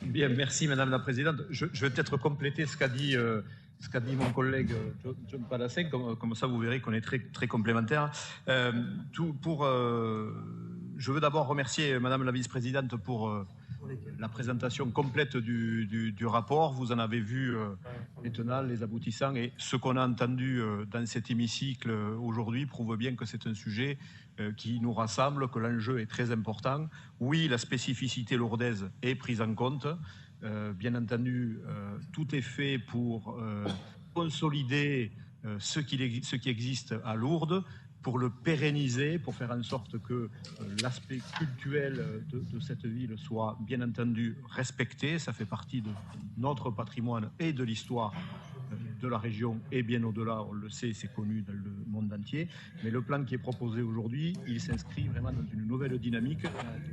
Bien, merci Madame la Présidente. Je vais peut-être compléter ce qu'a dit mon collègue John Palassin, comme ça vous verrez qu'on est très, très complémentaires. Je veux d'abord remercier Madame la Vice-Présidente pour la présentation complète du rapport. Vous en avez vu les tenants, les aboutissants, et ce qu'on a entendu dans cet hémicycle aujourd'hui prouve bien que c'est un sujet qui nous rassemble, que l'enjeu est très important. Oui, la spécificité lourdaise est prise en compte. Bien entendu, tout est fait pour consolider ce qui existe à Lourdes, pour le pérenniser, pour faire en sorte que l'aspect culturel de cette ville soit bien entendu respecté. Ça fait partie de notre patrimoine et de l'histoire de la région et bien au-delà, on le sait, c'est connu dans le monde entier. Mais le plan qui est proposé aujourd'hui, il s'inscrit vraiment dans une nouvelle dynamique.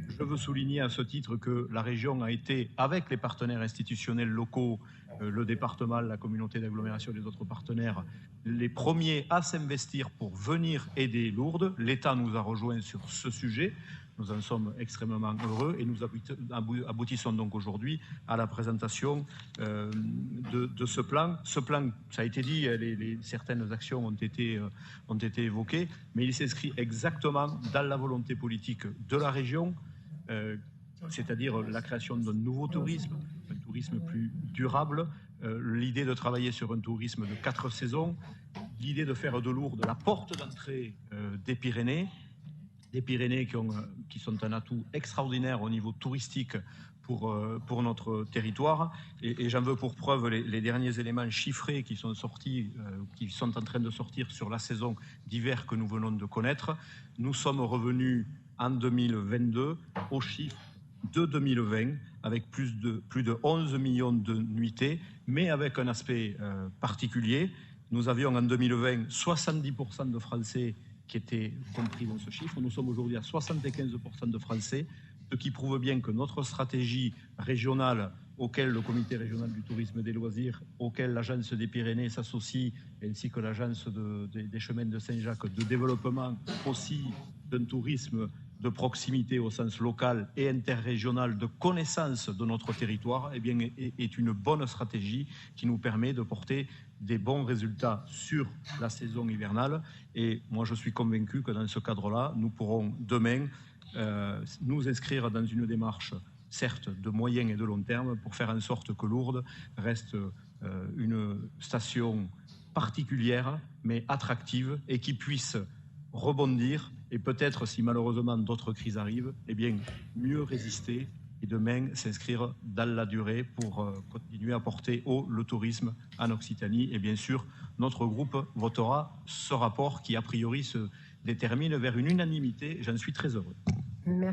Je veux souligner à ce titre que la région a été, avec les partenaires institutionnels locaux, le département, la communauté d'agglomération et les autres partenaires, les premiers à s'investir pour venir aider Lourdes. L'État nous a rejoints sur ce sujet. Nous en sommes extrêmement heureux et nous aboutissons donc aujourd'hui à la présentation de ce plan. Ce plan, ça a été dit, certaines actions ont été évoquées, mais il s'inscrit exactement dans la volonté politique de la région, c'est-à-dire la création d'un nouveau tourisme, un tourisme plus durable, l'idée de travailler sur un tourisme de 4 saisons, l'idée de faire de Lourdes la porte d'entrée des Pyrénées qui sont un atout extraordinaire au niveau touristique pour notre territoire. Et j'en veux pour preuve les derniers éléments chiffrés qui sont sortis, qui sont en train de sortir sur la saison d'hiver que nous venons de connaître. Nous sommes revenus en 2022 au chiffre de 2020, avec plus de 11 millions de nuitées, mais avec un aspect particulier. Nous avions en 2020 70% de Français qui étaient compris dans ce chiffre. Nous sommes aujourd'hui à 75% de Français, ce qui prouve bien que notre stratégie régionale, auquel le comité régional du tourisme et des loisirs, auquel l'agence des Pyrénées s'associe, ainsi que l'agence des chemins de Saint-Jacques, de développement aussi d'un tourisme de proximité au sens local et interrégional, de connaissance de notre territoire, eh bien, est une bonne stratégie qui nous permet de porter des bons résultats sur la saison hivernale. Et moi, je suis convaincu que dans ce cadre-là, nous pourrons demain nous inscrire dans une démarche, certes de moyen et de long terme, pour faire en sorte que Lourdes reste une station particulière, mais attractive, et qui puisse rebondir et peut-être, si malheureusement d'autres crises arrivent, eh bien, mieux résister et demain s'inscrire dans la durée pour continuer à porter haut le tourisme en Occitanie. Et bien sûr, notre groupe votera ce rapport qui, a priori, se détermine vers une unanimité. J'en suis très heureux.